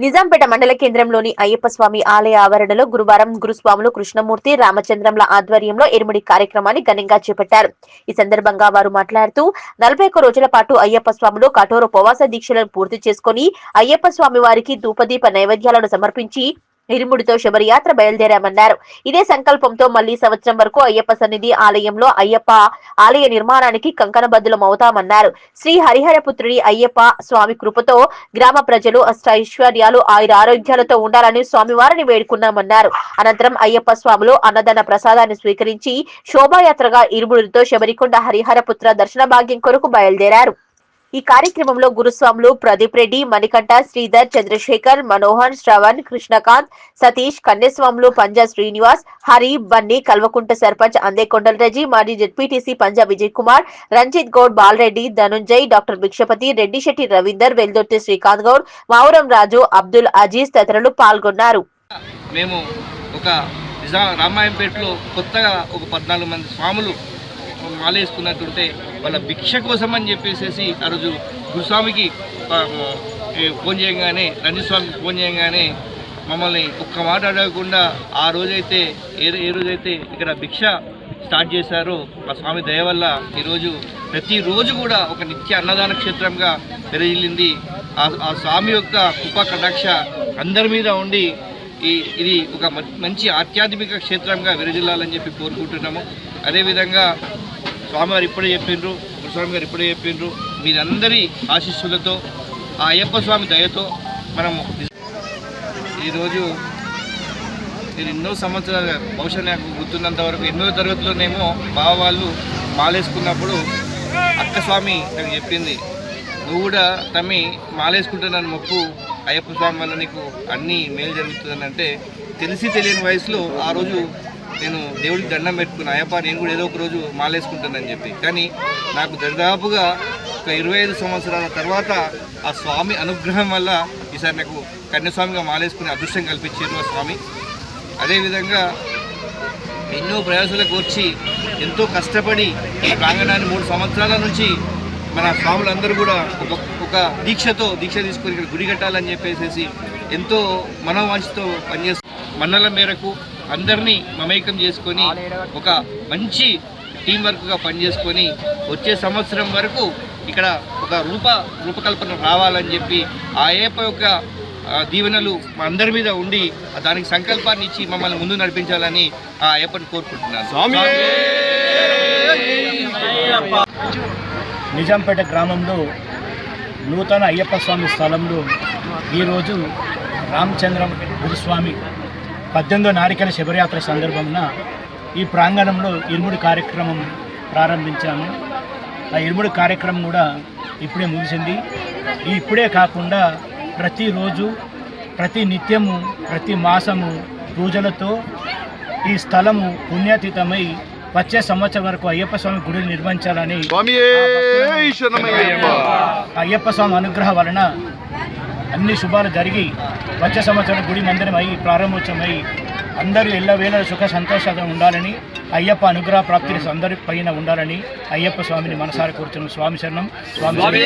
నిజాంపేట మండల కేంద్రంలోని అయ్యప్ప స్వామి ఆలయ ఆవరణలో గురువారం గురుస్వాములు కృష్ణమూర్తి రామచంద్రంల ఆధ్వర్యంలో ఇరుముడి కార్యక్రమాన్ని ఘనంగా చేపట్టారు. ఈ సందర్భంగా వారు మాట్లాడుతూ 41 రోజుల పాటు అయ్యప్ప స్వాములు కఠోర ఉపవాస దీక్షలను పూర్తి చేసుకుని అయ్యప్ప స్వామి వారికి ధూపదీప నైవేద్యాలను సమర్పించి ఇరుముడితో శబరియాత్ర బయలుదేరామన్నారు. ఇదే సంకల్పంతో మళ్లీ సంవత్సరం వరకు అయ్యప్ప సన్నిధి ఆలయంలో అయ్యప్ప ఆలయ నిర్మాణానికి కంకణబద్దులమవుతామన్నారు. శ్రీ హరిహరపుత్రుడి అయ్యప్ప స్వామి కృపతో గ్రామ ప్రజలు అష్టైశ్వర్యాలు ఆయురారోగ్యాలతో ఉండాలని స్వామివారిని వేడుకున్నామన్నారు. అనంతరం అయ్యప్ప స్వాములు అన్నదాన ప్రసాదాన్ని స్వీకరించి శోభాయాత్రగా ఇరుముడితో శబరికొండ హరిహరపుత్ర దర్శన భాగ్యం కొరకు బయలుదేరారు. ఈ కార్యక్రమంలో గురుస్వాములు ప్రదీప్ రెడ్డి, మణికంఠ, శ్రీధర్, చంద్రశేఖర్, మనోహర్, శ్రవణ్, కృష్ణకాంత్, సతీష్, కన్యస్వాములు పంజా శ్రీనివాస్, హరి, బన్నీ, కల్వకుంట సర్పంచ్ అందేకొండలరెడ్డి, మాజీ జెడ్పీటీసీ పంజా విజయ్ కుమార్, రంజిత్ గౌడ్, బాలరెడ్డి, ధనుంజయ్, డాక్టర్ భిక్షపతి, రెడ్డిశెట్టి రవీందర్, వెల్దొట్టి శ్రీకాంత్ గౌడ్, మావురం రాజు, అబ్దుల్ అజీజ్ తదితరులు పాల్గొన్నారు. మేము ఒక రామాయంపేటలో కొత్తగా ఒక 14 మంది స్వాములు మాలేసుకున్నట్టుంటే వాళ్ళ భిక్ష కోసం అని చెప్పేసి ఆ రోజు గురుస్వామికి ఫోన్ చేయగానే, రంజిత్ స్వామికి ఫోన్ చేయగానే మమ్మల్ని ఒక్క మాట అడగకుండా ఆ రోజైతే ఏ రోజైతే ఇక్కడ భిక్ష స్టార్ట్ చేశారో ఆ స్వామి దయ వల్ల ఈరోజు ప్రతిరోజు కూడా ఒక నిత్య అన్నదాన క్షేత్రంగా పెరిగిల్లింది. ఆ స్వామి యొక్క కృపా కటాక్ష అందరి మీద ఉండి ఇది ఒక మంచి ఆధ్యాత్మిక క్షేత్రంగా విరజిల్లాలని చెప్పి కోరుకుంటున్నాము. అదేవిధంగా స్వామివారు ఇప్పుడే చెప్పిండ్రు, గురుస్వామి గారు ఇప్పుడే చెప్పిండ్రు, మీరందరి ఆశీస్సులతో ఆ అయ్యప్ప స్వామి దయతో మనము ఈరోజు నేను ఎన్నో సంవత్సరాలు బహుశా నాకు గుర్తున్నంత వరకు 8వ తరగతిలోనేమో బావ వాళ్ళు మాలేసుకున్నప్పుడు అక్క స్వామి నాకు చెప్పింది, నువ్వు కూడా తమ్మి మాలేసుకుంటున్నాను మొక్కు, అయ్యప్ప స్వామి వల్ల నీకు అన్నీ మేలు జరుగుతుందని అంటే తెలిసి తెలియని వయసులో ఆ రోజు నేను దేవుడికి దండం పెట్టుకున్నా, అయ్యప్ప నేను కూడా ఏదో ఒక రోజు మాలేసుకుంటానని చెప్పి. కానీ నాకు దాదాపుగా ఒక 25 సంవత్సరాల తర్వాత ఆ స్వామి అనుగ్రహం వల్ల ఈసారి నాకు కన్యస్వామిగా మాలేసుకునే అదృష్టం కల్పించారు ఆ స్వామి. అదేవిధంగా ఎన్నో ప్రయాసాలకు వచ్చి ఎంతో కష్టపడి ఈ ప్రాంగణాన్ని 3 సంవత్సరాల నుంచి మన స్వాములందరూ కూడా ఒక దీక్ష తీసుకొని ఇక్కడ గుడి కట్టాలని చెప్పేసి ఎంతో మనోవాంఛతో పనిచేస్తూ మన్నల మేరకు అందరినీ మమేకం చేసుకొని ఒక మంచి టీం వర్క్గా పనిచేసుకొని వచ్చే సంవత్సరం వరకు ఇక్కడ ఒక రూపకల్పన రావాలని చెప్పి ఆ అయ్యప్ప యొక్క దీవెనలు మా అందరి మీద ఉండి దానికి సంకల్పాన్ని ఇచ్చి మమ్మల్ని ముందు నడిపించాలని ఆ అయ్యప్పని కోరుకుంటున్నాను. నిజాంపేట గ్రామంలో నూతన అయ్యప్ప స్వామి స్థలంలో ఈరోజు రామచంద్రం గురుస్వామి 18వ నారికల శబరియాత్ర సందర్భంన ఈ ప్రాంగణంలో ఇరుముడి కార్యక్రమం ప్రారంభించాము. ఆ ఇరుముడి కార్యక్రమం కూడా ఇప్పుడే ముగిసింది. ఇప్పుడే కాకుండా ప్రతిరోజు, ప్రతి నిత్యము, ప్రతి మాసము పూజలతో ఈ స్థలము పుణ్యాతీతమై వచ్చే సంవత్సరం వరకు అయ్యప్ప స్వామి గుడిని నిర్మించాలని అయ్యప్ప స్వామి అనుగ్రహం వలన అన్ని శుభాలు జరిగి వచ్చే సంవత్సరం గుడి మందిరం అయ్యి ప్రారంభోత్సవమై అందరూ ఎల్లవేళ సుఖ సంతోషంగా ఉండాలని, అయ్యప్ప అనుగ్రహ ప్రాప్తి అందరి పైన ఉండాలని అయ్యప్ప స్వామిని మనసారా కోరుతున్నాం. స్వామి శరణం. స్వామి